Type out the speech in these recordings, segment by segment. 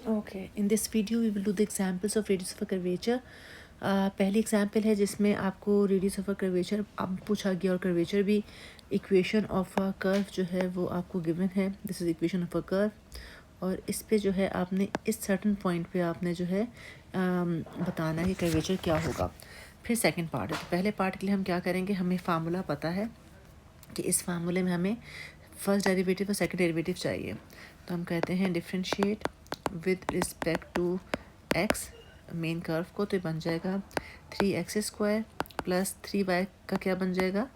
Okay, in this video we will do the examples of radius of a curvature. पहली example है जिसमें आपको radius of a curvature अब पूछा गया और कर्वेचर भी इक्वेशन ऑफ अ कर्व जो है वो आपको गिवन है. This is equation of a curve और इस पे जो है आपने इस सर्टन पॉइंट पे आपने जो है बताना है कि कर्वेचर क्या होगा. फिर सेकंड पार्ट है. तो पहले पार्ट के लिए हम क्या करेंगे, हमें फार्मूला पता है कि इस फार्मूले में हमें फर्स्ट डेरिवेटिव और सेकंड डेरिवेटिव चाहिए. तो हम कहते हैं differentiate with respect to X main curve को, तो ये बन जाएगा 3x² प्लस 3y का क्या बन जाएगा,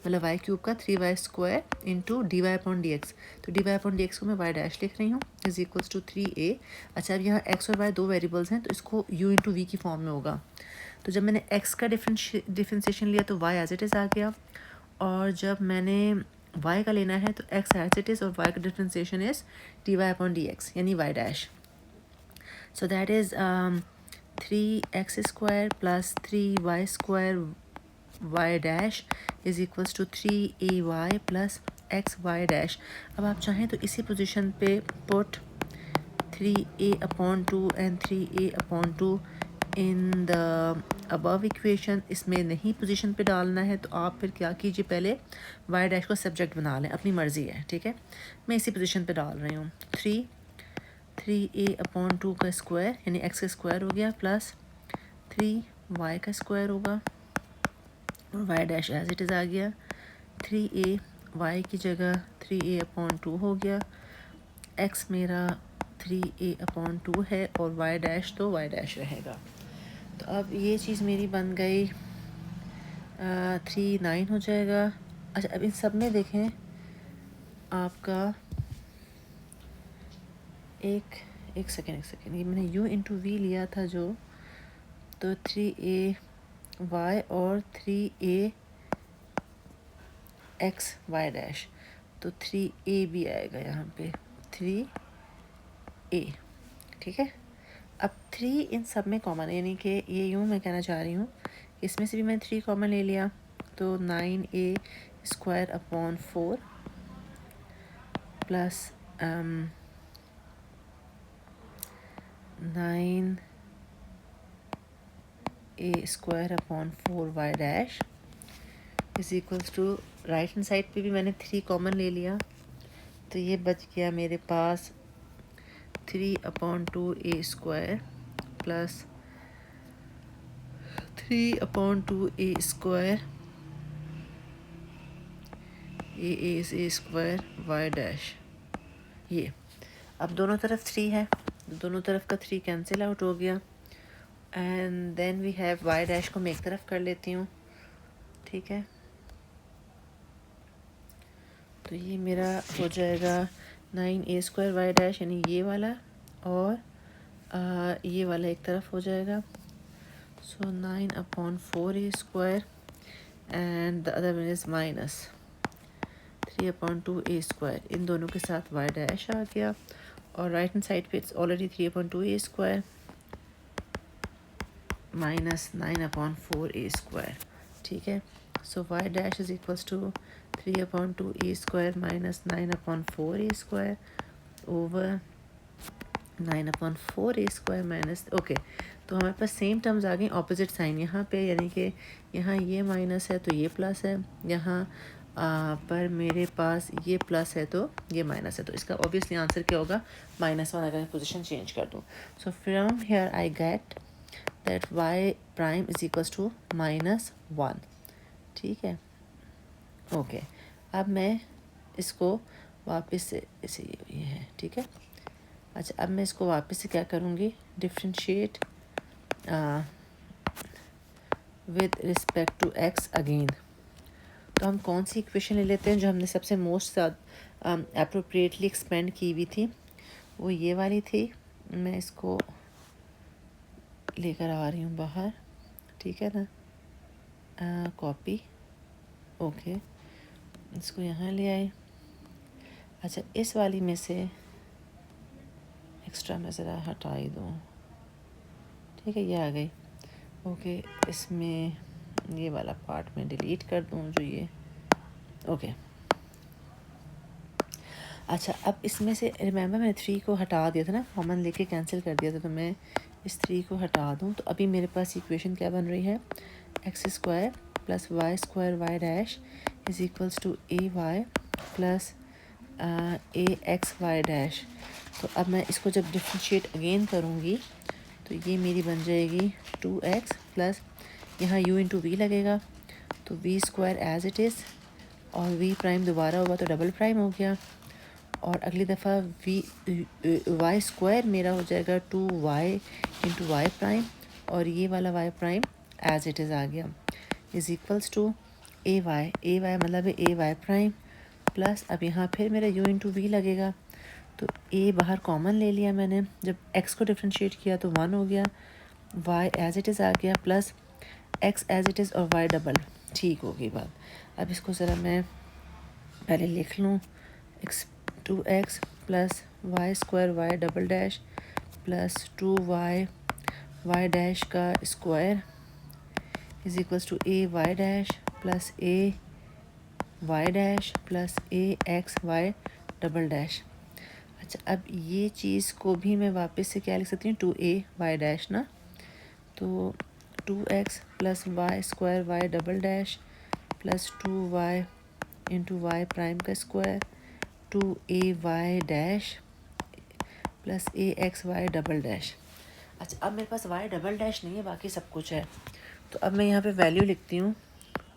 मतलब y क्यूब का 3y² इंटू dy/dx. तो dy/dx को मैं y डैश लिख रही हूँ इज इक्वल्स टू 3a. अच्छा, अब यहाँ x और y दो वेरिएबल्स हैं तो इसको u इंटू वी की फॉर्म में होगा. तो जब मैंने x का डिफ्रेंशिएशन लिया तो y एज इट इज़ आ गया, और जब मैंने y का लेना है तो x एज इट इज़ और y का डिफ्रेंशिएशन इज dy/dx यानी y dash. So that is 3x² plus 3y² y dash is equals to 3ay plus xy dash. अब आप चाहें तो इसी पोजीशन पे put 3a/2 and 3a/2 in the above equation. इसमें नहीं पोजीशन पे डालना है तो आप फिर क्या कीजिए, पहले y डैश को सब्जेक्ट बना लें, अपनी मर्ज़ी है, ठीक है. मैं इसी पोजीशन पे डाल रही हूँ. 3a/2 का स्क्वायर यानी x का स्क्वायर हो गया प्लस 3y का स्क्वायर होगा और y dash as it is आ गया. 3a y की जगह 3a/2 हो गया. x मेरा 3a/2 है और y डैश तो y डैश रहेगा. तो अब ये चीज़ मेरी बन गई 3 9 हो जाएगा. अच्छा, अब इन सब में देखें आपका एक सेकेंड ये मैंने u इंटू वी लिया था जो, तो 3a y और 3a x y डैश, तो 3a भी आएगा यहाँ पे 3a, ठीक है. अब 3 इन सब में कॉमन है, यानी कि ये यूँ मैं कहना चाह रही हूँ इसमें से भी मैं 3 कॉमन ले लिया तो 9a² plus 9a² y dash is equals to, right hand side पे भी मैंने 3 कॉमन ले लिया तो ये बच गया मेरे पास 3/2a² plus 3/2a², a² y dash. ये अब दोनों तरफ 3 है, दोनों तरफ का 3 कैंसिल आउट हो गया. And then we have y dash को मैं एक तरफ कर लेती हूँ, ठीक है. तो ये मेरा हो जाएगा 9a² y डैश यानी ये वाला, और ये वाला एक तरफ हो जाएगा. So 9/4a² and the other one is minus 3/2a². इन दोनों के साथ y डैश आ गया और राइट हैंड साइड पे it's already 3/2a² minus 9/4a², ठीक है. So y dash is equals to 3/2a² minus 9/4a² over 9/4a² minus, okay. तो हमारे पास सेम टर्म्स आ गई, ऑपोजिट साइन यहाँ पे, यानी कि यहाँ ये माइनस है तो ये प्लस है, यहाँ पर मेरे पास ये प्लस है तो ये माइनस है. तो इसका ऑब्वियसली आंसर क्या होगा, -1, अगर मैं पोजीशन चेंज कर दूँ. So from here I get that y prime is equals to -1, ठीक है. ओके, अब मैं इसको वापस से इसे ये है, ठीक है. अच्छा, अब मैं इसको वापस से क्या करूँगी, differentiate with respect to x again. तो हम कौन सी इक्वेशन ले लेते हैं जो हमने सबसे मोस्ट अप्रोप्रिएटली एक्सपेंड की हुई थी, वो ये वाली थी. मैं इसको लेकर आ रही हूँ बाहर, ठीक है ना, कॉपी, ओके. इसको यहाँ ले आए. अच्छा, इस वाली में से एक्स्ट्रा मैं ज़रा हटा ही दूँ, ठीक है, ये आ गई. ओके, इसमें ये वाला पार्ट में डिलीट कर दूँ जो ये, ओके. अच्छा, अब इसमें से रिमेंबर मैंने 3 को हटा दिया था ना, कॉमन लेके कैंसिल कर दिया था, तो मैं इस 3 को हटा दूँ तो अभी मेरे पास इक्वेशन क्या बन रही है, X square plus Y square Y dash is equals to A Y plus A x Y dash. तो अब मैं इसको जब डिफ्रेंशिएट अगेन करूँगी तो ये मेरी बन जाएगी 2x प्लस यहाँ u इंटू वी लगेगा, तो V square as it is और वी प्राइम दोबारा होगा तो डबल प्राइम हो गया, और अगली दफ़ा वी वाई स्क्वायर मेरा हो जाएगा 2y इंटू वाई प्राइम, और ये वाला y prime as it is आ गया is equals to A y मतलब है ए वाई प्राइम प्लस अब यहाँ फिर मेरा u इंटू वी लगेगा, तो a बाहर कॉमन ले लिया मैंने, जब x को डिफ्रेंशिएट किया तो 1 हो गया, y एज़ इट इज़ आ गया plus x as it is और y डबल, ठीक हो गई बात। अब इसको ज़रा मैं पहले लिख लूँ, x 2x plus Y square Y double dash plus 2y y dash का square is equals to A y dash plus a y dash plus A x y double dash. अच्छा, अब ये चीज़ को भी मैं वापस से क्या लिख सकती हूँ, 2a वाई डैश ना, तो 2x plus Y square Y double dash plus 2y into y prime का square 2a y dash plus ए एक्स वाई डबल डैश। अच्छा, अब मेरे पास वाई डबल डैश नहीं है, बाकी सब कुछ है, तो अब मैं यहाँ पे वैल्यू लिखती हूँ।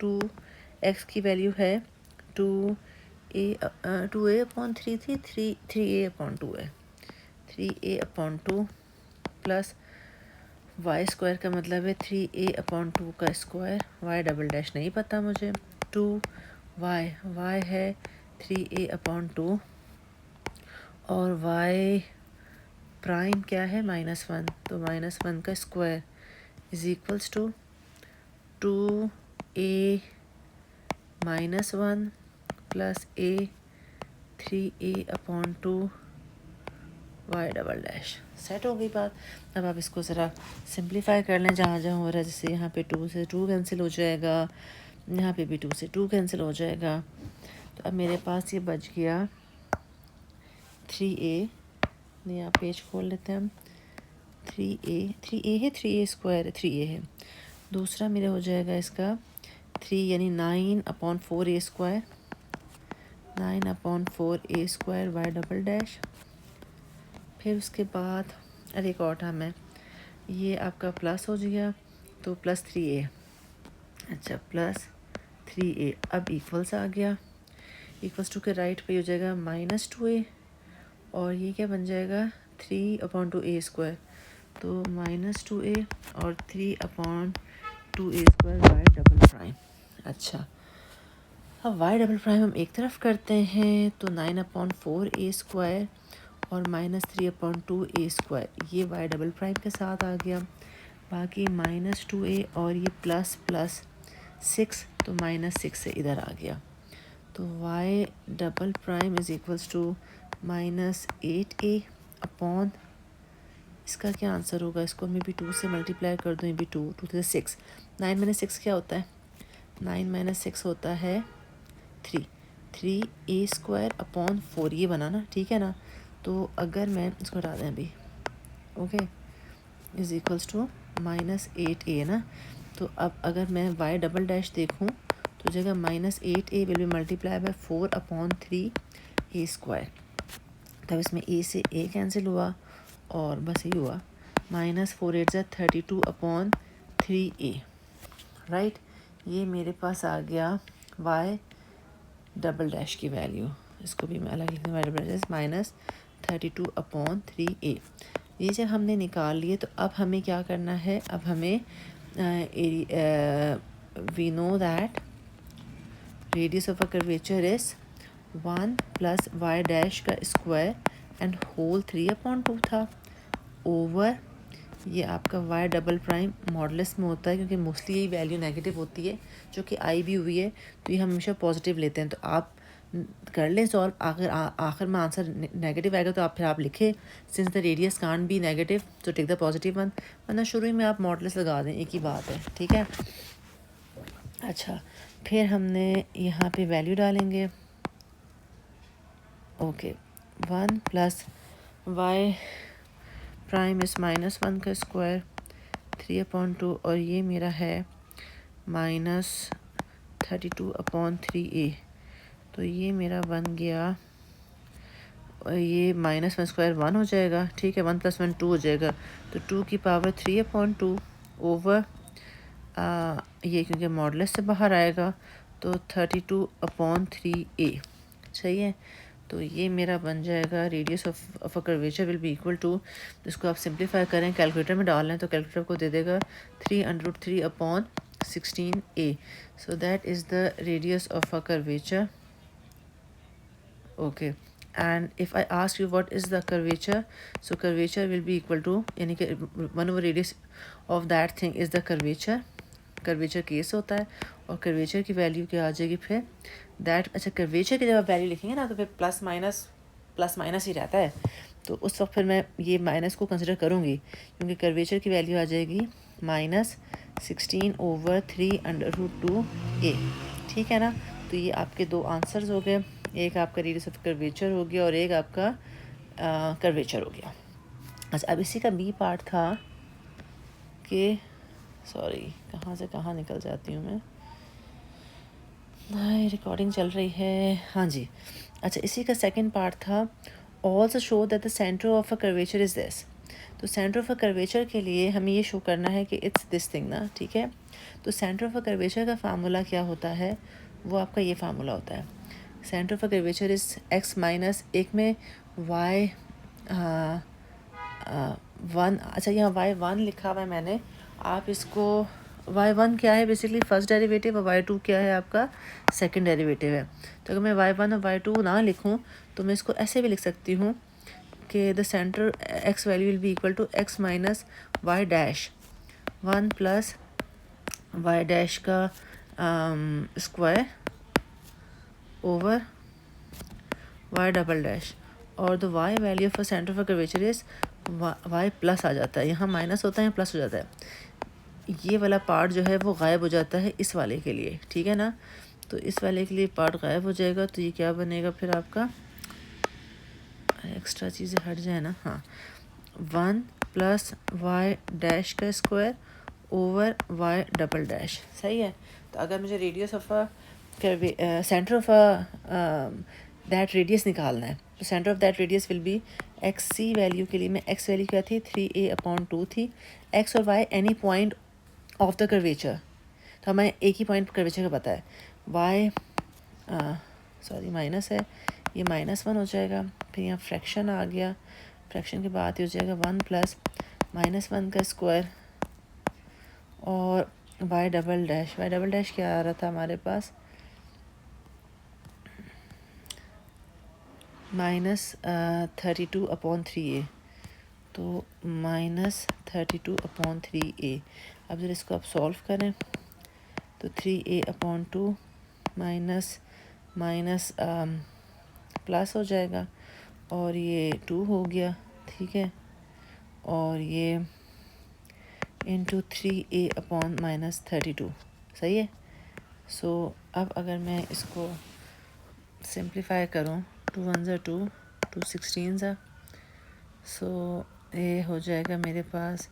2x की वैल्यू है 2a अपॉन 3 थी, 3a अपॉन 2 है, 3a upon 2 plus Y square का मतलब है 3a अपॉन 2 का स्क्वायर, वाई डबल डैश नहीं पता मुझे, 2y है 3a अपॉन 2 और y प्राइम क्या है -1, तो -1 का square is equals to 2a -1 plus a 3a upon 2 Y double dash. Set हो गई बात। अब आप इसको ज़रा सिंप्लीफाई कर लें जहाँ जहाँ हो रहा है, जैसे यहाँ पे 2 से 2 कैंसिल हो जाएगा, यहाँ पे भी 2 से 2 कैंसिल हो जाएगा, तो अब मेरे पास ये बच गया 3a, यहाँ पेज खोल लेते हैं हम, 3a है, 3a स्क्वायर है, 3a है, दूसरा मेरा हो जाएगा इसका 3 यानी 9 upon 4a square, 9 upon 4a square Y double dash, फिर उसके बाद अरे एक और था, मैं ये आपका प्लस हो गया तो प्लस 3a, अच्छा प्लस 3a, अब इक्वल्स आ गया, इक्वल्स टू के राइट पे हो जाएगा -2a, और ये क्या बन जाएगा 3 अपॉन 2a स्क्वायर, तो -2a और 3 upon 2a square Y double prime. अच्छा, अब वाई डबल प्राइम हम एक तरफ करते हैं, तो 9 अपॉन 4a स्क्वायर और -3 अपॉन 2a स्क्वायर, ये वाई डबल प्राइम के साथ आ गया, बाकी -2a और ये प्लस प्लस 6, तो -6 से इधर आ गया, तो Y double prime is equals to -8a upon, इसका क्या आंसर होगा, इसको मैं भी 2 से मल्टीप्लाई कर दूँ, ये भी 2 से 6, 9 - 6 क्या होता है, 9 - 6 होता है 3a स्क्वायर अपॉन 4, ये बना ना, ठीक है ना, तो अगर मैं इसको हटा दें अभी, okay, is equals to -8a ना, तो अब अगर मैं वाई डबल डैश देखूँ तो जगह -8a will be multiply by 4 upon 3a square, तब इसमें a से a कैंसिल हुआ और बस ये हुआ, -4 × 32 अपॉन 3a, राइट, ये मेरे पास आ गया y डबल डैश की वैल्यू, इसको भी मैं अलग लिखूँ, y double dash -32 upon 3a। ये जब हमने निकाल लिए तो अब हमें क्या करना है, अब हमें we know that radius of a curvature is 1 plus y dash का स्क्वायर एंड होल 3 अपॉन 2 था, ओवर ये आपका y डबल प्राइम मॉडुलस में होता है, क्योंकि मोस्टली यही वैल्यू नेगेटिव होती है, जो कि आई भी हुई है, तो ये हमेशा पॉजिटिव लेते हैं, तो आप कर लें सॉल्व, आखिर में आंसर नेगेटिव आएगा तो आप लिखें since the radius can't be negative तो टेक द पॉजिटिव वन, वरना शुरू में आप मॉडुलस लगा दें, एक ही बात है, ठीक है। अच्छा, फिर हमने यहाँ पे वैल्यू डालेंगे, ओके 1 प्लस वाई प्राइम इस -1 का स्क्वायर 3/2 और ये मेरा है -32/3a। तो ये मेरा बन गया, और ये -1² 1 हो जाएगा, ठीक है, 1 + 1 2 हो जाएगा, तो 2 की पावर 3/2 ओवर ये क्योंकि मॉडुलस से बाहर आएगा तो 32/3a। सही है, तो ये मेरा बन जाएगा radius of a curvature will be equal to, इसको आप सिंप्लीफाई करें कैलकुलेटर में डाल लें तो कैलकुलेटर को दे देगा 3√3/16a। So that is the radius of a curvature. Okay, and if I ask you what is the curvature, so curvature will be equal to, यानी कि 1/radius of that thing is the curvature case होता है, और curvature की value क्या आ जाएगी फिर that, अच्छा curvature की जब आप वैल्यू लिखेंगे ना तो फिर प्लस माइनस ही रहता है, तो उस वक्त फिर मैं ये माइनस को कंसिडर करूँगी क्योंकि curvature की वैल्यू आ जाएगी -16/3√2a। ठीक है ना, तो ये आपके दो आंसर्स हो गए, एक आपका रेडियस ऑफ कर्वेचर हो गया और एक आपका कर्वेचर हो गया। अच्छा, अब इसी का बी पार्ट था कि सॉरी कहाँ से कहाँ निकल जाती हूँ मैं, रिकॉर्डिंग चल रही है, हाँ जी। अच्छा, इसी का सेकंड पार्ट था also show that the centre of a curvature is this. तो सेंटर ऑफ अ कर्वेचर के लिए हमें ये शो करना है कि इट्स दिस थिंग ना, ठीक है। तो सेंटर ऑफ अ कर्वेचर का फार्मूला क्या होता है, वो आपका ये फार्मूला होता है, centre of a curvature is x minus एक में y 1, अच्छा यहाँ y1 लिखा हुआ है मैंने, आप इसको y1 क्या है बेसिकली फर्स्ट डेरिवेटिव और y2 क्या है आपका सेकंड डेरिवेटिव है। तो अगर मैं y1 और y2 ना लिखूं तो मैं इसको ऐसे भी लिख सकती हूँ कि the centre x value will be equal to x minus y dash 1 plus y dash का square over y double dash, और the y value of a centre of a curvature is y plus आ जाता है, यहाँ minus होता है यहाँ plus हो जाता है, ये वाला पार्ट जो है वो गायब हो जाता है इस वाले के लिए, ठीक है ना। तो इस वाले के लिए पार्ट गायब हो जाएगा, तो ये क्या बनेगा फिर आपका, एक्स्ट्रा चीज़ें हट जाए ना, हाँ 1 प्लस y डैश का square over y double dash. सही है, तो अगर मुझे radius of a centre of that radius निकालना है, तो centre of that radius will B x value के लिए मैं x वैल्यू क्या थी 3a/2 थी, x और y any point of the curvature, तो हमें एक ही पॉइंट कर्वेचर का पता है, y सॉरी माइनस है, ये -1 हो जाएगा, फिर यहाँ फ्रैक्शन आ गया, फ्रैक्शन के बाद ये हो जाएगा 1 प्लस -1 का स्क्वायर और y डबल डैश क्या आ रहा था हमारे पास -32/3a, तो -32/3a। अब जरा इसको आप सॉल्व करें तो 3a/2 माइनस प्लस हो जाएगा और ये 2 हो गया, ठीक है, और ये इंटू 3a/-32 सही है। सो अब अगर मैं इसको सिंप्लीफाई करूँ 2 1 2 2 16 सो ये हो जाएगा मेरे पास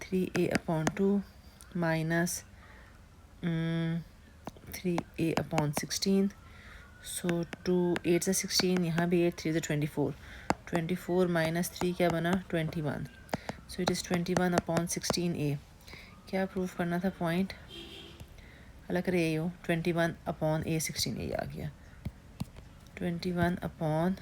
3a/2 माइनस 3a/16, सो 2 8 से 16, यहाँ भी 8 3 से 24 माइनस 3 क्या बना 21, सो इट इज़ 21/16a। क्या प्रूव करना था पॉइंट, अलग करे ये हो 21/16a आ गया, 21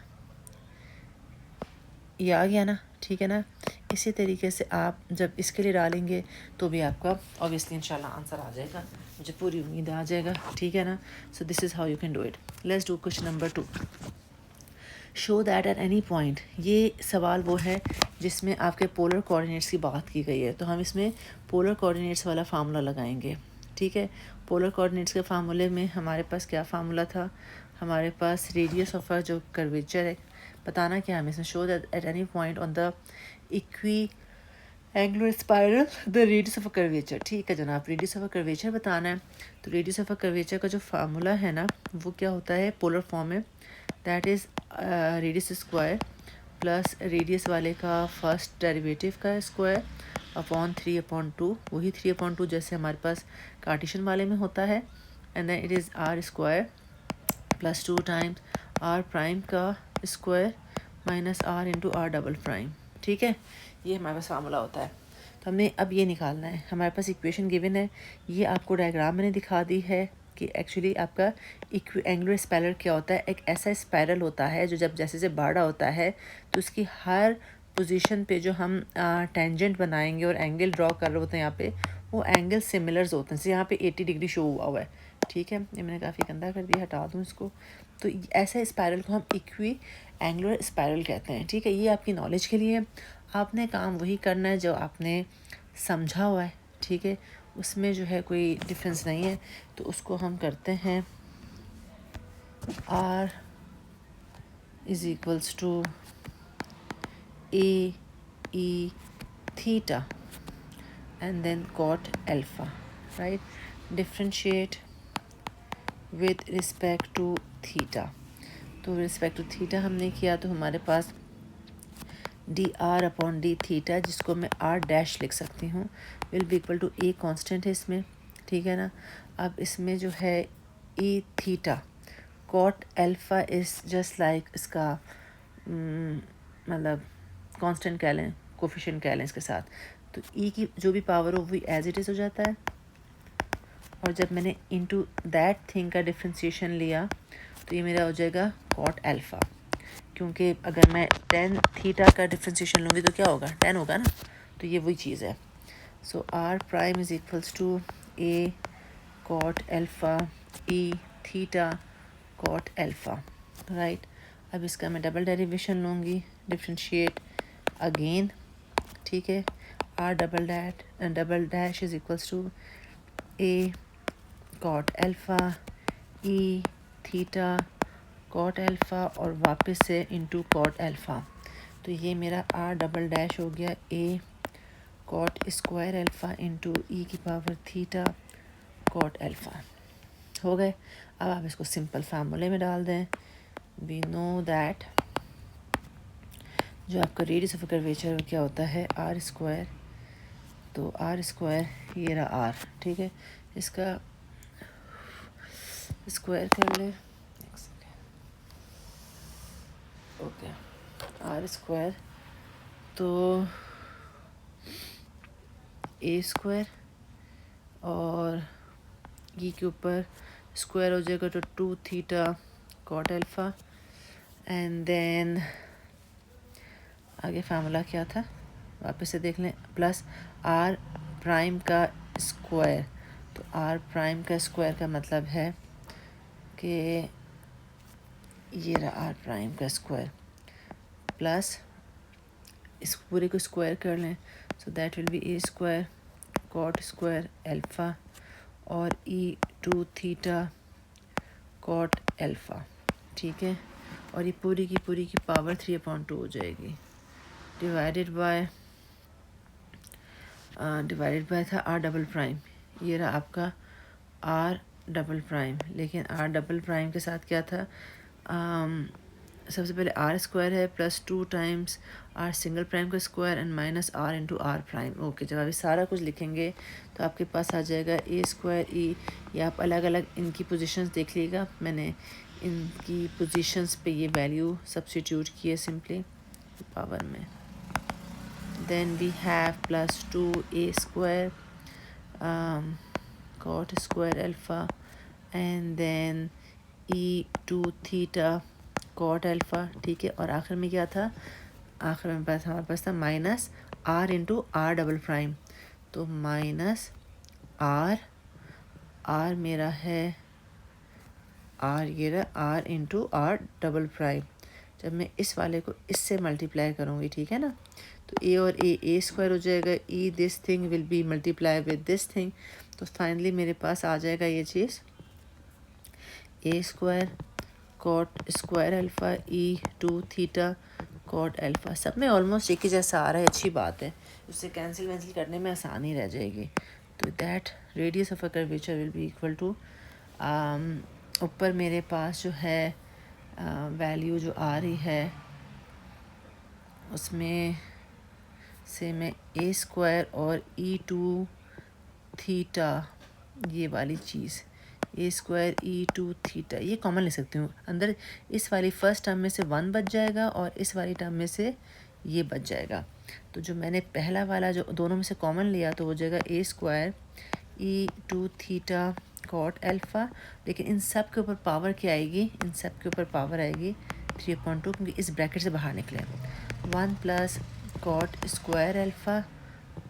ये आ गया ना, ठीक है ना। इसी तरीके से आप जब इसके लिए डालेंगे तो भी आपका ऑब्वियसली इंशाल्लाह आंसर आ जाएगा, मुझे पूरी उम्मीद आ जाएगा, ठीक है ना। So this is how you can do it. Let's do question number 2। Show that at any point, ये सवाल वो है जिसमें आपके पोलर कोऑर्डिनेट्स की बात की गई है, तो हम इसमें पोलर कोऑर्डिनेट्स वाला फार्मूला लगाएंगे, ठीक है। पोलर कोऑर्डिनेट्स के फार्मूले में हमारे पास क्या फार्मूला था, हमारे पास रेडियस ऑफ अ जो कर्वेचर है बताना क्या हमें इसमें, show that at any point on the equi angular spiral the radius of a curvature, ठीक है जनाब, रेडियस ऑफ अ कर्वेचर बताना है। तो रेडियस ऑफ अ कर्वेचर का जो फार्मूला है ना वो क्या होता है पोलर फॉर्म में, that is radius square plus radius वाले का फर्स्ट डेरिवेटिव का स्क्वायर अपॉन 3/2, वही 3/2 जैसे हमारे पास कार्टेशियन वाले में होता है, and then it is r square plus 2 times r prime का square minus are into are double prime. ठीक है, ये हमारे पास फार्मूला होता है। तो हमने अब ये निकालना है, हमारे पास इक्वेशन गिवन है, ये आपको डायग्राम मैंने दिखा दी है कि एक्चुअली आपका एंगुलर स्पाइरल क्या होता है। एक ऐसा स्पाइरल होता है जो जब जैसे जैसे बड़ा होता है तो उसकी हर पोजीशन पे जो हम टेंजेंट बनाएंगे और एंगल ड्रॉ कर रहे होते हैं यहाँ पे, वो एंगल सिमिलर्स होते हैं। जैसे यहाँ पे 80 डिग्री शो हुआ है, ठीक है, ये मैंने काफ़ी गंदा कर दिया, हटा दूँ इसको। तो ऐसा स्पाइरल को हम इक्वी एंगुलर स्पाइरल कहते हैं। ठीक है, ये आपकी नॉलेज के लिए, आपने काम वही करना है जो आपने समझा हुआ है। ठीक है, उसमें जो है कोई डिफरेंस नहीं है। तो उसको हम करते हैं R is equals to a e theta and then cot alpha, right, differentiate with respect to theta. तो रिस्पेक्ट टू थीटा हमने किया तो हमारे पास d r upon d theta, जिसको मैं आर डैश लिख सकती हूँ, will be equal to a constant है इसमें, ठीक है ना। अब इसमें जो है e theta cot alpha is just like इसका मतलब कांस्टेंट कह लें, कोफिशिएंट कह लें इसके साथ। तो ई की जो भी पावर हो वही एज इट इज़ हो जाता है, और जब मैंने इनटू दैट थिंग का डिफ्रेंसिएशन लिया तो ये मेरा हो जाएगा कॉट अल्फा, क्योंकि अगर मैं टेन थीटा का डिफ्रेंसिएशन लूँगी तो क्या होगा, 10 होगा ना। तो ये वही चीज़ है। So r prime is equals to a cot alpha e theta cot alpha, right. अब इसका मैं डबल डेरिवेशन लूँगी, डिफ्रेंशिएट अगेन, ठीक है। R double dash is equals to a cot alpha e theta cot alpha और वापस से into cot alpha. तो ये मेरा आर डबल डैश हो गया ए कॉट स्क्वायर अल्फा इंटू ई की पावर थीटा कॉट अल्फा, हो गए। अब आप इसको सिंपल फार्मूले में डाल दें। वी नो दैट जो आपका रेडियस ऑफ कर्वेचर क्या होता है, आर स्क्वायर। तो आर स्क्वायर ये रहा आर, ठीक है, इसका स्क्वायर कर ले, ओके, आर स्क्वायर तो ए स्क्वायर और ये के ऊपर स्क्वायर हो जाएगा तो 2 theta cot alpha, and then आगे फार्मूला क्या था वापस से देख लें, प्लस आर प्राइम का स्क्वायर। तो आर प्राइम का स्क्वायर का मतलब है कि ये रहा आर प्राइम का स्क्वायर, प्लस इस पूरे को स्क्वायर कर लें, so that will be A square cot square alpha और ई 2 थीटा कॉट अल्फा, ठीक है। और ये पूरी की पावर 3/2 हो जाएगी, डिवाइडेड बाय था आर डबल प्राइम। ये रहा आपका आर डबल प्राइम, लेकिन आर डबल प्राइम के साथ क्या था, सबसे पहले आर स्क्वायर है plus 2 times r single prime का square and minus are into r prime. Okay, जब आप ये सारा कुछ लिखेंगे तो आपके पास आ जाएगा ए स्क्वायर ई। या आप अलग अलग इनकी पोजीशंस देख लीजिएगा, मैंने इनकी पोजीशंस पे ये वैल्यू सब्स्टिट्यूट किए सिंपली पावर में। Then we have plus 2a square cot square alpha and then E 2 theta cot alpha, ठीक है। और आखिर में क्या था, आखिर में पास हमारे पास था minus are into are double prime. तो माइनस आर मेरा है आर, ये रहा R into are double prime. जब मैं इस वाले को इससे मल्टीप्लाई करूँगी, ठीक है ना, तो ए और ए स्क्वायर हो जाएगा, e this thing will be multiply with this thing. तो फाइनली मेरे पास आ जाएगा ये चीज़ a square cot square alpha e 2 theta cot alpha. सब में ऑलमोस्ट एक ही जैसा आ रहा है, अच्छी बात है, उससे कैंसिल करने में आसानी रह जाएगी। तो that radius of a curvature will be equal to, ऊपर मेरे पास जो है वैल्यू जो आ रही है उसमें से मैं ए स्क्वायर और ई टू थीटा, ये वाली चीज़ a square e to theta, ये कॉमन ले सकती हूँ अंदर। इस वाली फर्स्ट टर्म में से 1 बच जाएगा और इस वाली टर्म में से ये बच जाएगा। तो जो मैंने पहला वाला जो दोनों में से कॉमन लिया तो हो जाएगा a square e to theta cot alpha. लेकिन इन सब के ऊपर पावर क्या आएगी, इन सब के ऊपर पावर आएगी 3/2, क्योंकि इस ब्रैकेट से बाहर निकले 1 plus cot square alpha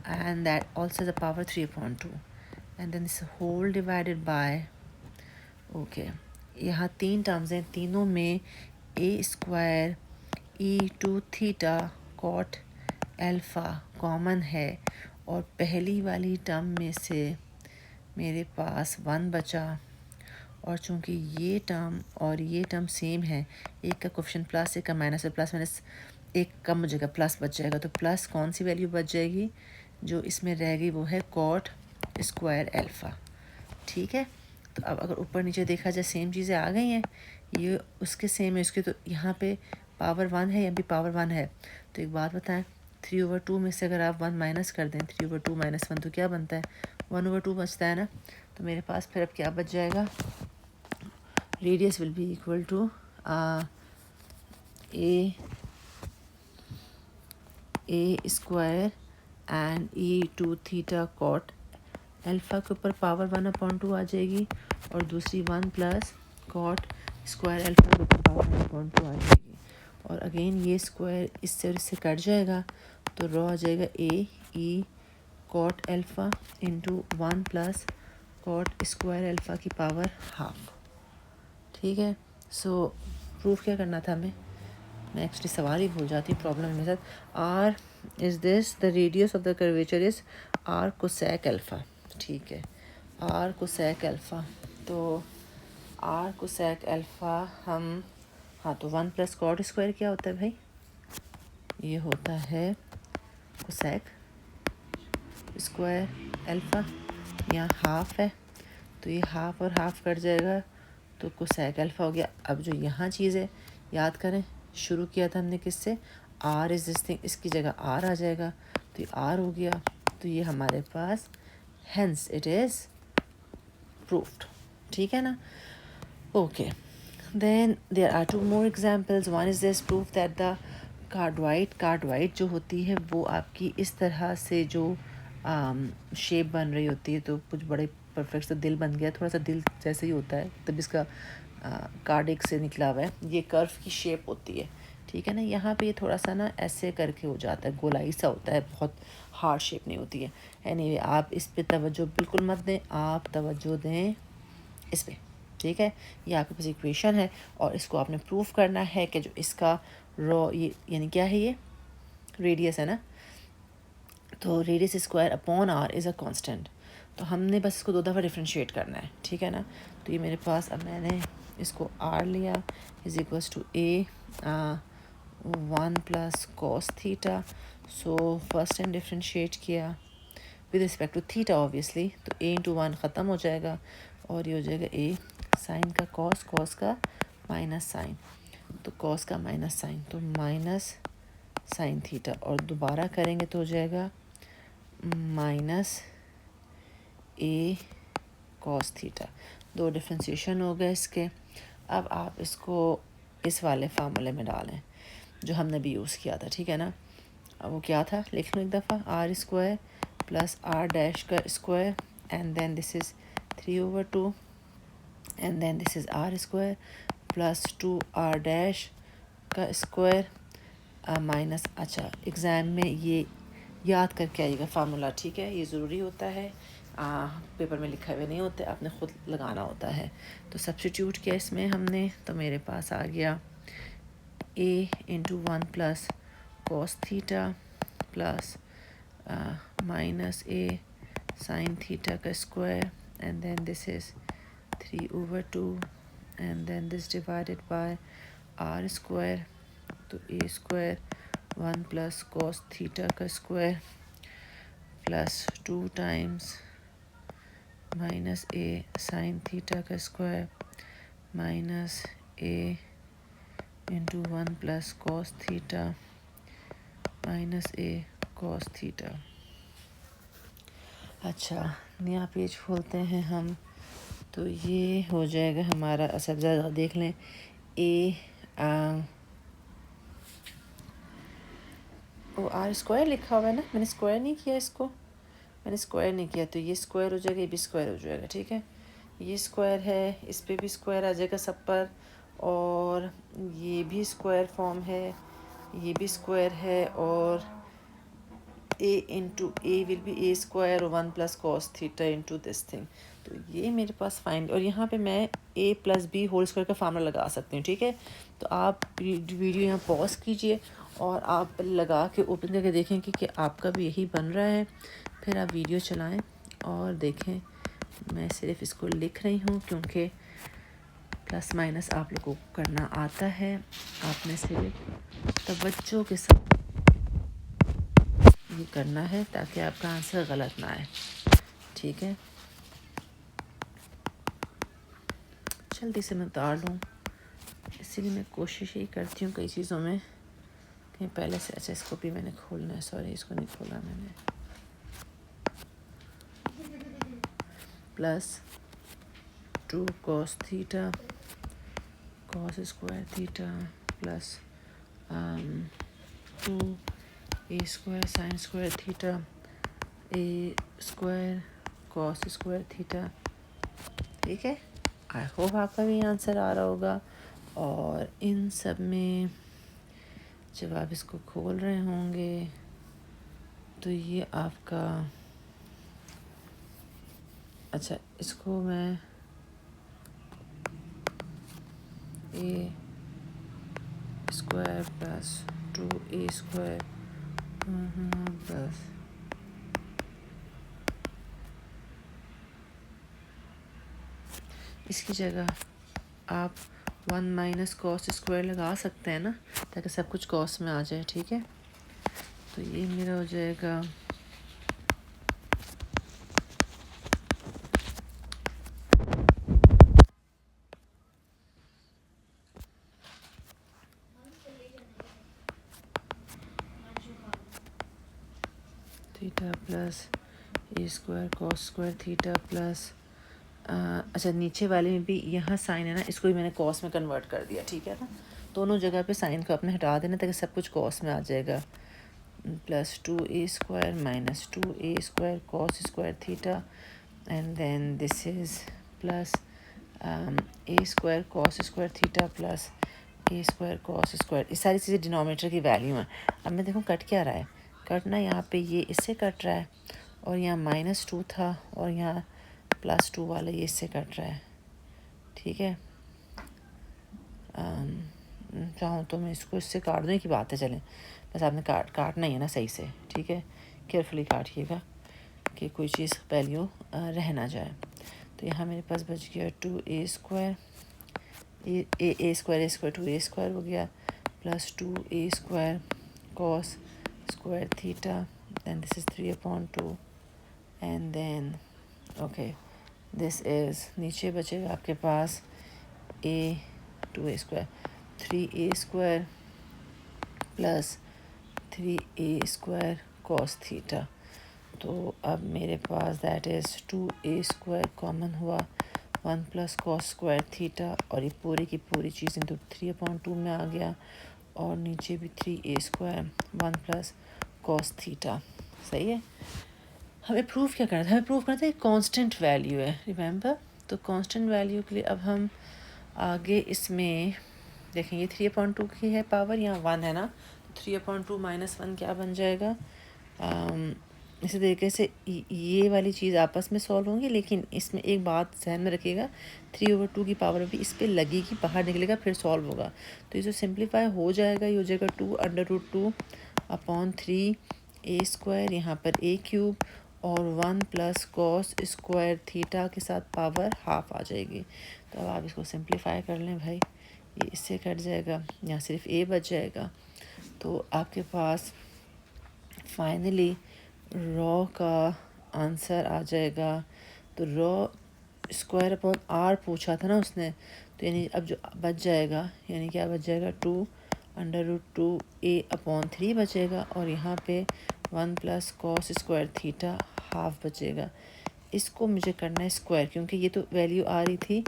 and that also the power 3/2 and then this whole divided by, okay, यहाँ 3 टर्म्स हैं, तीनों में a square e to theta cot alpha common है और पहली वाली टर्म में से मेरे पास 1 बचा। और चूंकि ये टर्म और ये टर्म सेम है, एक का कोफिशिएंट प्लस एक का माइनस है, प्लस माइनस एक कम हो जाएगा, प्लस बच जाएगा। तो प्लस कौन सी वैल्यू बच जाएगी, जो इसमें रह गई वो है कॉट स्क्वायर अल्फ़ा। ठीक है, तो अब अगर ऊपर नीचे देखा जाए सेम चीज़ें आ गई हैं, ये उसके सेम है उसके, तो यहाँ पे पावर 1 है, यहाँ भी पावर 1 है। तो एक बात बताएं, 3/2 में से अगर आप 1 माइनस कर दें, 3/2 माइनस 1 तो क्या बनता है, 1/2 बचता है ना। तो मेरे पास फिर अब क्या बच जाएगा, radius will be equal to A square and E to theta cot alpha के ऊपर पावर 1/2 आ जाएगी और दूसरी 1 प्लस कॉट स्क्वायर अल्फ़ा के ऊपर पावर 1/2 आ जाएगी। और अगेन ये स्क्वायर इससे और इससे कट जाएगा तो रॉ आ जाएगा a e cot alpha into 1 plus cot square alpha की पावर हाफ। ठीक है, सो प्रूफ क्या करना था हमें, मैं एक्चुअली सवाल ही भूल जाती हूँ प्रॉब्लम मेरे साथ। R is this the radius of the curvature is R cosec alpha. ठीक है, आर कोसेक अल्फ़ा, तो आर कोसेक अल्फ़ा हम, हाँ, तो 1 प्लस कॉट स्क्वायर क्या होता है भाई, ये होता है कोसेक स्क्वायर अल्फ़ा। यहाँ हाफ है तो ये हाफ और हाफ कट जाएगा तो कोसेक अल्फ़ा हो गया। अब जो यहाँ चीज़ है, याद करें शुरू किया था हमने किससे, आर इज़ दिस थिंग, इसकी जगह आर आ जाएगा तो ये आर हो गया। तो ये हमारे पास हेंस इट इज़ प्रूफ्ड। ठीक है ना, okay. Then there are 2 more examples. One is this proof that the cardioid जो होती है वो आपकी इस तरह से जो शेप बन रही होती है, तो कुछ बड़े परफेक्ट सा दिल बन गया, थोड़ा सा दिल जैसे ही होता है, तब इसका कार्ड एक से निकला हुआ है, ये कर्व की शेप होती है। ठीक है ना, यहाँ पे ये थोड़ा सा ना ऐसे करके हो जाता है, गोलाई सा होता है, बहुत हार्ड शेप नहीं होती है। एनीवे आप इस पे तवज्जो बिल्कुल मत दें, आप तवज्जो दें इस पे। ठीक है, ये आपके पास इक्वेशन है और इसको आपने प्रूफ करना है कि जो इसका रॉ, ये यानी क्या है, ये रेडियस है ना, तो radius square upon R is a constant. तो हमने बस इसको 2 दफ़ा डिफ्रेंशिएट करना है। ठीक है ना, तो ये मेरे पास, अब मैंने इसको आर लिया is equals to a 1 plus cos theta. So first time differentiate किया with respect to theta obviously, तो ए इंटू 1 ख़त्म हो जाएगा और ये हो जाएगा ए साइन का कॉस, कॉस का माइनस साइन, तो कॉस का माइनस साइन, तो माइनस साइन थीटा, और दोबारा करेंगे तो हो जाएगा minus a cos theta. 2 differentiation हो गए इसके। अब आप इसको इस वाले फार्मूले में डालें जो हमने भी यूज़ किया था। ठीक है ना, अब वो क्या था, लिख लो एक दफ़ा, r square plus r dash का square and then this is 3/2 and then this is r square plus 2 r dash का स्क्वायर माइनस, अच्छा एग्ज़ाम में ये याद करके आइएगा फार्मूला। ठीक है, ये ज़रूरी होता है, पेपर में लिखा हुआ नहीं होता, आपने ख़ुद लगाना होता है। तो सब्स्टिट्यूट किया इसमें हमने, तो मेरे पास आ गया a into 1 plus cos theta plus minus a sine theta का square and then this is 3/2 and then this divided by r square, तो a square 1 plus cos theta का square plus 2 times minus a sine theta का square minus a into 1 plus cos theta minus a cos theta. अच्छा, नया page खोलते हैं हम, तो ये हो जाएगा हमारा। अच्छा ज़रा देख लें, ए ओ आर स्क्वायर लिखा हुआ है ना, मैंने स्क्वायर नहीं किया इसको, मैंने स्क्वायर नहीं किया, तो ये स्क्वायर हो जाएगा, ये भी स्क्वायर हो जाएगा। ठीक है, ये स्क्वायर है, इस पे भी स्क्वायर आ जाएगा सब पर, और ये भी स्क्वायर फॉर्म है, ये भी स्क्वायर है, और a into a will be A square और 1 plus cos theta into this thing. तो ये मेरे पास फाइंड, और यहाँ पे मैं a plus b whole square का फार्मूला लगा सकती हूँ। ठीक है, तो आप वीडियो यहाँ पॉज कीजिए और आप लगा के ओपन करके देखें कि आपका भी यही बन रहा है। फिर आप वीडियो चलाएं और देखें। मैं सिर्फ इसको लिख रही हूँ क्योंकि प्लस माइनस आप लोगों को करना आता है, आपने सिर्फ तवज्जो के साथ ये करना है ताकि आपका आंसर गलत ना आए। ठीक है, जल्दी से मैं उतार लूँ, इसीलिए मैं कोशिश ही करती हूँ कई चीज़ों में कि पहले से। अच्छा, इसको भी मैंने खोलना है, सॉरी इसको नहीं खोला मैंने। Plus 2 cos theta cos square theta plus 2 ए स्क्वायर साइन स्क्वायर थीटा ए स्क्वायर कॉस स्क्वायर थीटा। ठीक है, आई होप आपका भी आंसर आ रहा होगा। और इन सब में जब आप इसको खोल रहे होंगे तो ये आपका, अच्छा इसको मैं ए स्क्वायर प्लस 2 ए स्क्वायर प्लस इसकी जगह आप 1 माइनस कॉस स्क्वायर लगा सकते हैं ना, ताकि सब कुछ कॉस में आ जाए। ठीक है, तो ये मेरा हो जाएगा थीटा प्लस ए square cos square theta plus अच्छा नीचे वाले में भी यहाँ साइन है ना, इसको भी मैंने कॉस में कन्वर्ट कर दिया। ठीक है ना, दोनों जगह पे साइन को अपने हटा देना ताकि सब कुछ कॉस में आ जाएगा। Plus 2 A square minus 2 A square cos square theta and then this is plus A square cos square theta plus A square cos square. ये सारी चीज़ें डिनोमिनेटर की वैल्यू हैं। अब मैं देखूँ कट क्या रहा है, कटना यहाँ पे ये इससे कट रहा है, और यहाँ -2 था, और यहाँ +2 वाला ये इससे कट रहा है। ठीक है, चाहूँ तो मैं इसको इससे काट दूँ की बात है, चलें बस आपने काटना ही है ना सही से। ठीक है, केयरफुली काटिएगा कि कोई चीज़ वैल्यू रह ना जाए। तो यहाँ मेरे पास बच गया 2 ए square a square 2 A square हो गया plus 2 A square cos square theta and this is 3/2 and then okay this is, नीचे बचेगा आपके पास a 2 A square 3 a square plus 3 a square cos theta. तो अब मेरे पास that is 2 A square common हुआ 1 प्लस कॉस स्क्वायर थीटा, और ये पूरी की पूरी चीज़ इंटू 3/2 में आ गया, और नीचे भी 3 a square 1 plus cos theta. सही है, हमें प्रूफ क्या करना था, हमें प्रूफ करना था एक कांस्टेंट वैल्यू है, रिमेंबर। तो कांस्टेंट वैल्यू के लिए अब हम आगे इसमें देखेंगे 3/2 की है पावर, यहाँ 1 है ना, तो 3/2 माइनस 1 क्या बन जाएगा। इसी तरीके से ये वाली चीज़ आपस में सॉल्व होंगी, लेकिन इसमें एक बात ध्यान में रखिएगा, 3/2 की पावर भी इस पर लगेगी, बाहर निकलेगा फिर सॉल्व होगा। तो ये जो सिंप्लीफाई हो जाएगा ये हो जाएगा 2√2/3 ए स्क्वायर, यहाँ पर ए क्यूब, और 1 प्लस कॉस स्क्वायर थीटा के साथ पावर हाफ आ जाएगी। तो अब आप इसको सिंप्लीफाई कर लें भाई, ये इससे कट जाएगा, यहाँ सिर्फ ए बच जाएगा। तो आपके पास फाइनली रॉ का आंसर आ जाएगा। तो रॉ स्क्वायर अपॉन आर पूछा था ना उसने, तो यानी अब जो बच जाएगा, यानी क्या बच जाएगा, 2√2a/3 बचेगा, और यहाँ पे 1 + cos स्क्वायर थीटा हाफ बचेगा। इसको मुझे करना है स्क्वायर, क्योंकि ये तो वैल्यू आ रही थी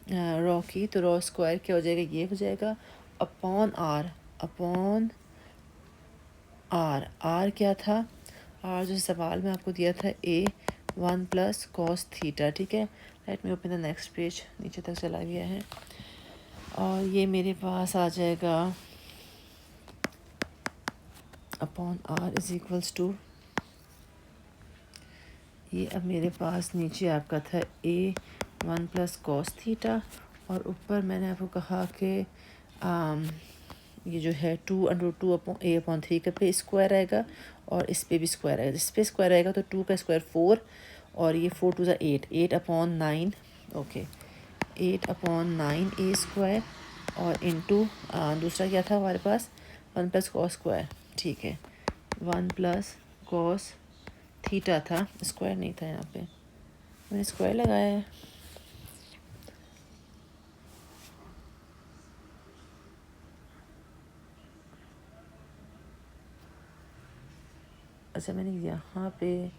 रॉ की, तो रॉ स्क्वायर क्या हो जाएगा, ये हो जाएगा अपॉन आर क्या था, आर जो सवाल में आपको दिया था a 1 + cos थीटा। ठीक है, let me open the next page, नीचे तक चला गया है, और ये मेरे पास आ जाएगा upon R is equals to, ये अब मेरे पास नीचे आपका था a 1 + cos थीटा, और ऊपर मैंने आपको कहा कि ये जो है 2√2a/3 का पे स्क्वायर आएगा, और इस पे भी स्क्वायर आएगा। इस पे स्क्वायर आएगा तो 2 का स्क्वायर 4, और ये 4 2 8, 8/9, ओके 8/9 a स्क्वायर, और इंटू दूसरा क्या था हमारे पास 1 + cos स्क्वायर। ठीक है, 1 + cos थीटा था, स्क्वायर नहीं था, यहाँ पे मैंने स्क्वायर लगाया है। अच्छा, मैंने यहाँ पे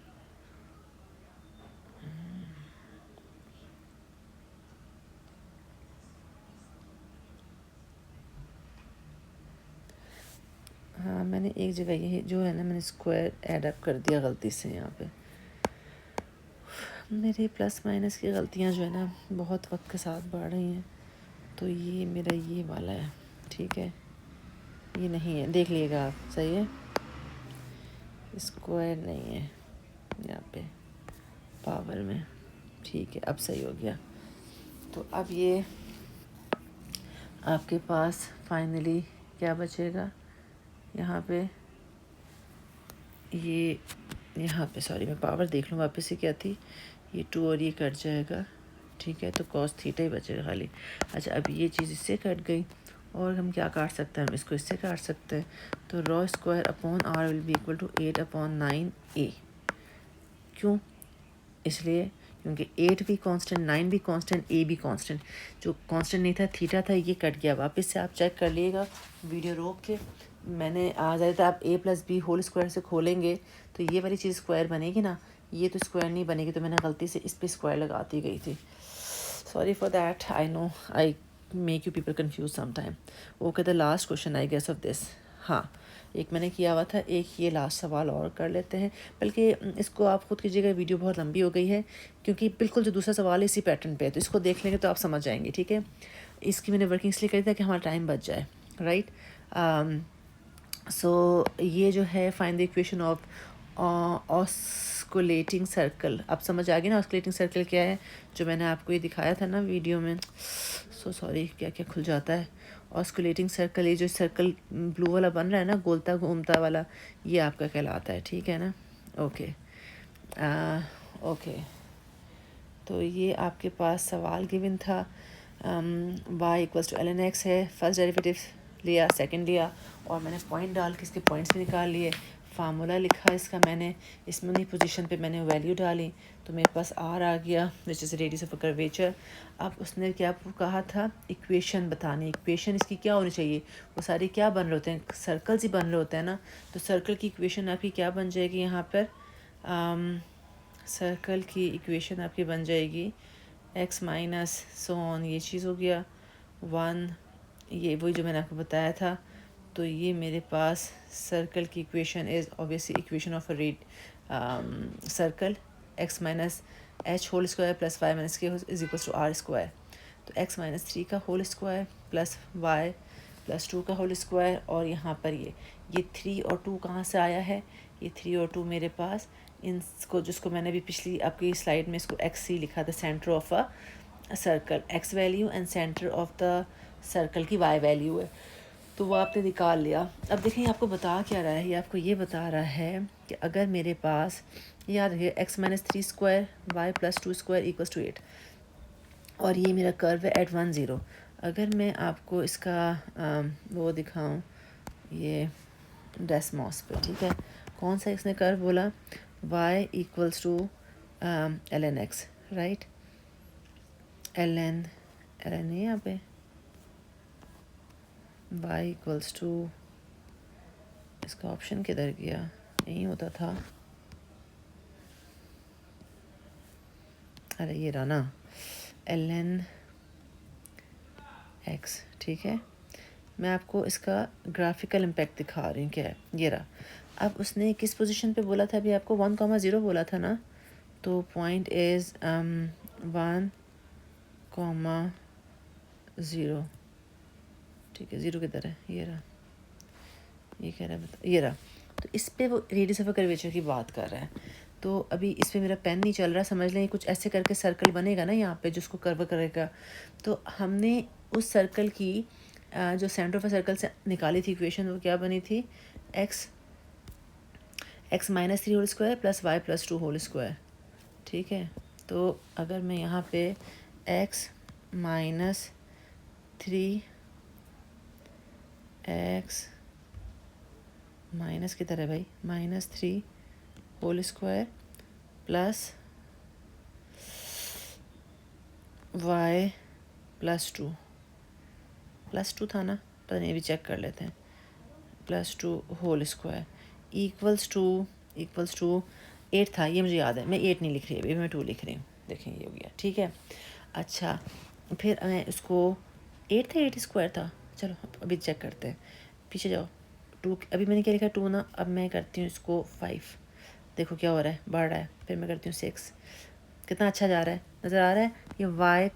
हाँ, मैंने एक जगह ये जो है ना, मैंने स्क्वायर ऐड अप कर दिया गलती से। यहाँ पे मेरे प्लस माइनस की गलतियाँ जो है ना बहुत वक्त के साथ बढ़ रही हैं, तो ये मेरा ये वाला है। ठीक है, ये नहीं है, देख लीजिएगा आप, सही है, स्क्वायर नहीं है यहाँ पे पावर में। ठीक है, अब सही हो गया। तो अब ये आपके पास फाइनली क्या बचेगा, यहाँ पे ये, यहाँ पे सॉरी मैं पावर देख लूँ वापस से क्या थी, ये 2 और ये कट जाएगा। ठीक है, तो cos थीटा ही बचेगा खाली। अच्छा, अब ये चीज़ इससे कट गई, और हम क्या काट सकते हैं, हम इसको इससे काट सकते हैं, तो rho square upon R will be equal to 8/9a। क्यों, इसलिए क्योंकि 8 भी कांस्टेंट, 9 भी कांस्टेंट, a भी कांस्टेंट, जो कांस्टेंट नहीं था थीटा था, ये कट गया। वापस से आप चेक कर लीजिएगा वीडियो रोक के, मैंने आ जाए तो आप a + b होल स्क्वायर से खोलेंगे तो ये वाली चीज़ स्क्वायर बनेगी ना, ये तो स्क्वायर नहीं बनेगी, तो मैंने गलती से इस पर स्क्वायर लगाती गई थी। Sorry for that, I know I make you people confuse some time. Okay, the last question I guess of this. हाँ, एक मैंने किया हुआ था, एक ये लास्ट सवाल और कर लेते हैं, बल्कि इसको आप खुद कीजिएगा, वीडियो बहुत लंबी हो गई है, क्योंकि बिल्कुल जो दूसरा सवाल है इसी पैटर्न पे है, तो इसको देख लेंगे तो आप समझ जाएंगे। ठीक है, इसकी मैंने वर्किंग इसलिए करी था कि हमारा टाइम बच जाए, राइट। सो ये जो है find the equation of osculating circle. अब समझ आ गई ना ऑस्कुलेटिंग सर्कल क्या है, जो मैंने आपको ये दिखाया था ना वीडियो में। सो सॉरी, क्या क्या खुल जाता है। ऑस्कुलेटिंग सर्कल, ये जो सर्कल ब्लू वाला बन रहा है ना, गोलता घूमता वाला, ये आपका कहलाता है। ठीक है ना, ओके ओके। तो ये आपके पास सवाल गिवन था, y = ln x है, फर्स्ट डेरिवेटिव लिया, सेकंड लिया, और मैंने पॉइंट डाल के इसके पॉइंट्स भी निकाल लिए, फार्मूला लिखा इसका मैंने, इसमें नहीं पोजीशन पे मैंने वैल्यू डाली, तो मेरे पास r आ गया, which is radius of a curvature. अब उसने क्या कहा था, इक्वेशन बतानी, इक्वेशन इसकी क्या होनी चाहिए, वो सारे क्या बन रहे होते हैं, सर्कल्स ही बन रहे होते हैं ना, तो सर्कल की इक्वेशन आपकी क्या बन जाएगी, यहाँ पर सर्कल की इक्वेशन आपकी बन जाएगी x माइनस सो ऑन, ये चीज़ हो गया 1, ये वही जो मैंने आपको बताया था। तो ये मेरे पास सर्कल की equation is obviously equation of a circle, x minus h whole square plus y minus k is equals to r square. तो x माइनस 3 का whole square plus y plus 2 का होल स्क्वायर, और यहाँ पर ये 3 और 2 कहाँ से आया है, ये 3 और 2 मेरे पास इनको, जिसको मैंने भी पिछली आपकी स्लाइड में इसको XC लिखा था, centre of a circle, X value and centre of the circle की Y वैल्यू है, तो वो आपने निकाल लिया। अब देखिए आपको बता क्या रहा है, ये आपको ये बता रहा है कि अगर मेरे पास, याद रखिए x minus 3 square y plus 2 square equals to 8, और ये मेरा कर्व है एट 1 0। अगर मैं आपको इसका वो दिखाऊं, ये डेस्मोस पे, ठीक है, कौन सा इसने कर्व बोला, y equals to ln x, right, ln error नहीं है यहाँ पे। y इक्वल्स टू, इसका ऑप्शन किधर गया, यही होता था, अरे ये रहा ना, ln x, ठीक है। मैं आपको इसका ग्राफिकल इम्पैक्ट दिखा रही हूँ क्या है, ये रहा। अब उसने किस पोजीशन पे बोला था अभी आपको, 1,0 बोला था ना, तो पॉइंट इज़ 1,0, ठीक है। 0 किधर है, ये रहा, ये कह रहा है बता, ये रहा। तो इस पे वो रेडियस ऑफ कर्वेचर की बात कर रहा है। तो अभी इस पे मेरा पेन नहीं चल रहा, समझ लें कुछ ऐसे करके सर्कल बनेगा ना यहाँ पे जिसको कर्व करेगा। तो हमने उस सर्कल की जो सेंटर ऑफ अ सर्कल से निकाली थी इक्वेशन, वो क्या बनी थी, x -3 whole square plus y + 2 whole square, ठीक है। तो अगर मैं यहाँ पे x -3 x माइनस की तरह भाई -3 होल स्क्वायर प्लस y + 2 था ना, पता नहीं, अभी चेक कर लेते हैं, +2 होल स्क्वायर इक्वल्स टू 8 था, ये मुझे याद है। मैं 8 नहीं लिख रही अभी, मैं 2 लिख रही हूँ, देखें ये हो गया, ठीक है। अच्छा फिर मैं इसको 8 था, 8 स्क्वायर था, चलो अभी चेक करते हैं, पीछे जाओ। 2 अभी मैंने क्या लिखा 2 ना, अब मैं करती हूँ इसको 5, देखो क्या हो रहा है, बढ़ रहा है। फिर मैं करती हूँ 6, कितना अच्छा जा रहा है, नज़र आ रहा है। ये y,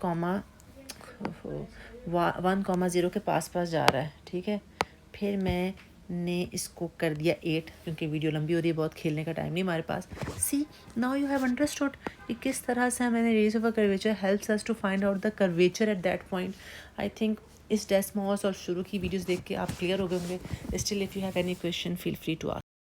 1,0 के पास जा रहा है, ठीक है। फिर मैंने इसको कर दिया 8, क्योंकि वीडियो लंबी हो रही है बहुत, खेलने का टाइम नहीं हमारे पास। See now you have understood कि किस तरह से मैंने radius of a curvature helps us to find out the curvature at that point. I think इस डेस्मोस और शुरू की वीडियोस देख के आप क्लियर हो गए होंगे। Still if you have any question feel free to ask.